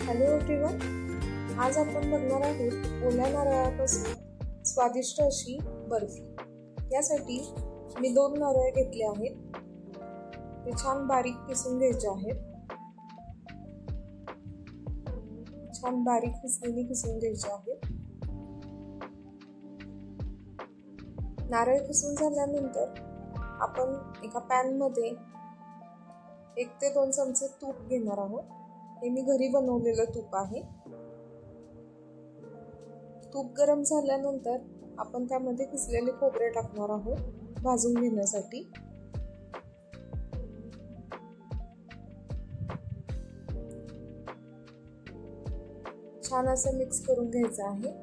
Hello everyone, आज आपण बघणार आहोत ओल्या नारळापासून स्वादिष्ट अशी बर्फी। यासाठी मी 2 नारळ घेतले आहेत, ते छान बारीक किसून घ्यायचे आहेत। छान बारीक किसणीने किसून घ्यायचे आहेत। नारळ किसून झाल्यानंतर आपण एका पॅन मध्ये 1 ते 2 चमचे तूप घेणार आहोत। हे मी घरी बनवलेलं तूप आहे। तूप गरम झाल्यानंतर आपण त्यामध्ये किसलेले खोबरे टाकणार आहोत भाजून घेण्यासाठी। छान असं मिक्स करून घ्यायचं आहे।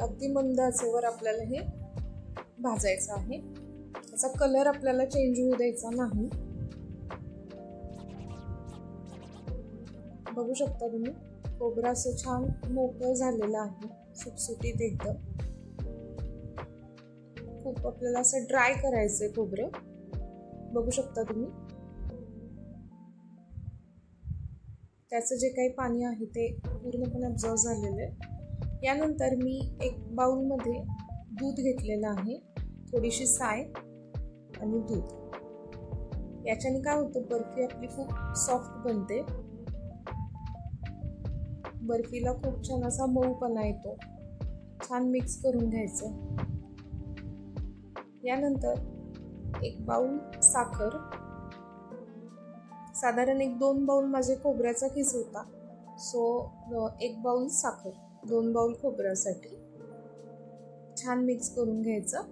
अगदी मंद आचेवर आपल्याला हे भाजायचं आहे। त्याचा कलर आपल्याला चेंज होऊ द्यायचा नाही। बघू शकता तुम्ही, खोबरं असं छान मोकळं झालेलं आहे, सुटसुटीत एकदम। खूप आपल्याला असं ड्राय करायचंय खोबरं, बघू शकता तुम्ही। त्याचं जे काही पाणी आहे ते पूर्णपणे अब्झॉर्ब झालेलं आहे। यानंतर मी 1 बाउल मध्ये दूध घेतलेलं आहे, थोडीशी साय आणि दूध। याच्याने काय होतं, बर्फी आपली खूप सॉफ्ट बनते। बर्फीला खूप छान असा मऊपणा येतो। छान मिक्स करून घ्यायचं। यानंतर 1 बाउल साखर, साधारण 1-2 बाउल माझे खोबऱ्याचा खीस होता, सो 1 बाउल साखर 2 बाउल खोबऱ्यासाठी। छान मिक्स करून घ्यायचं।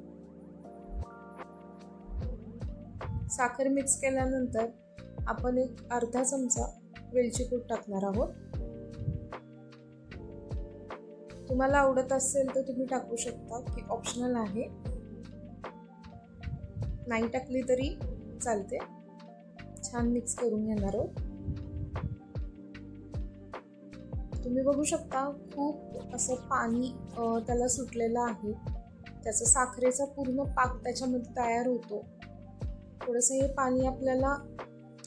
साखर मिक्स केल्यानंतर आपण 1 अर्धा चमचा वेलची पूड टाकणार आहोत। तुम्हाला आवडत असेल तर तुम्ही टाकू शकता, की ऑप्शनल आहे, नाही टाकली तरी चालते। छान मिक्स करून घेणार आहोत। तुम्ही बघू शकता, खूप असं पाणी त्याला सुटलेलं आहे। त्याचा साखरेचा पूर्ण पाक त्याच्यामध्ये तयार होतो। थोडंसं हे पाणी आपल्याला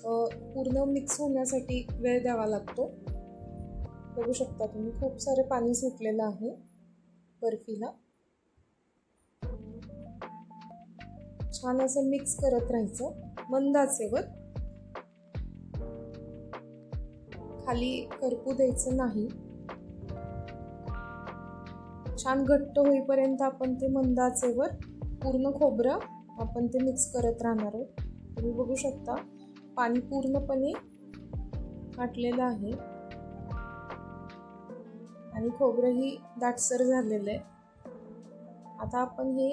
पूर्ण मिक्स होण्यासाठी वेळ द्यावा लागतो। बघू शकता तुम्ही, खूप सारे पाणी सुटलेलं आहे बर्फीला। छान असं मिक्स करत राहायचं मंद आचेवर, खाली करपू द्यायचं नाही। छान घट्ट होईपर्यंत आपण ते मंद आचेवर पूर्ण खोबरं आपण ते मिक्स करत राहणार आहोत। तुम्ही बघू शकता, पाणी पूर्णपणे आटलेलं आहे आणि खोबरंही दाटसर झालेलं आहे। आता आपण हे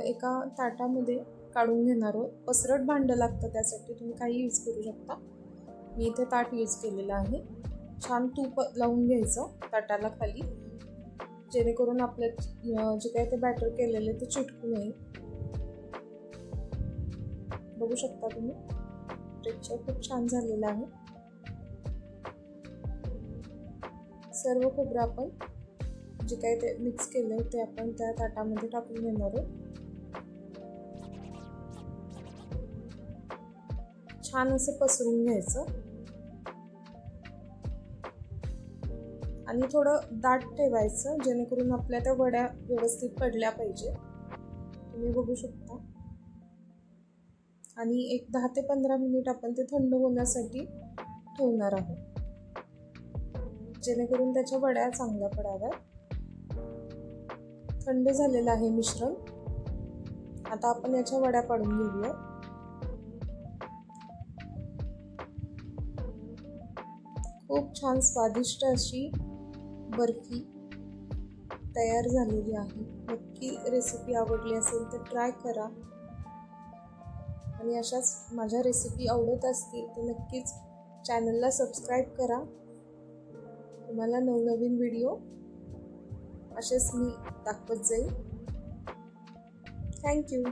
एका ताटामध्ये काढून घेणार आहोत। पसरट भांडं लागतं, त्यासाठी तुम्ही काही यूज करू शकता। मी इथे ताट यूज केलेलं आहे। छान तूप लावून घ्यायचं ताटाला खाली, जेणेकरून आपलं जे काही ते बॅटर केलेले ते चिटकू नये। बघू शकता तुम्ही, टेक्स्चर खूप छान झालेलं आहे। सर्व खोबरं आपण जे काही ते मिक्स केलंय ते आपण त्या ताटामध्ये टाकून घेणार आहोत। छान असं पसरून घ्यायचं आणि थोडं दाट ठेवायचं, जेणेकरून आपल्या त्या वड्या व्यवस्थित पडल्या पाहिजे। तुम्ही बघू शकता। आणि 1 10 ते 15 मिनिट आपण ते थंड होण्यासाठी ठेवणार आहोत, जेणेकरून त्याच्या वड्या चांगल्या पडाव्यात। थंड झालेलं आहे मिश्रण। आता आपण याच्या वड्या पाडून घेऊया। खूप छान स्वादिष्ट अशी बर्फी तयार झालेली आहे। नक्की रेसिपी आवडली असेल तर ट्राय करा, आणि अशाच माझ्या रेसिपी आवडत असतील तर नक्कीच चॅनलला सबस्क्राईब करा। तुम्हाला नवनवीन व्हिडिओ असेच मी दाखवत जाईल। थँक्यू।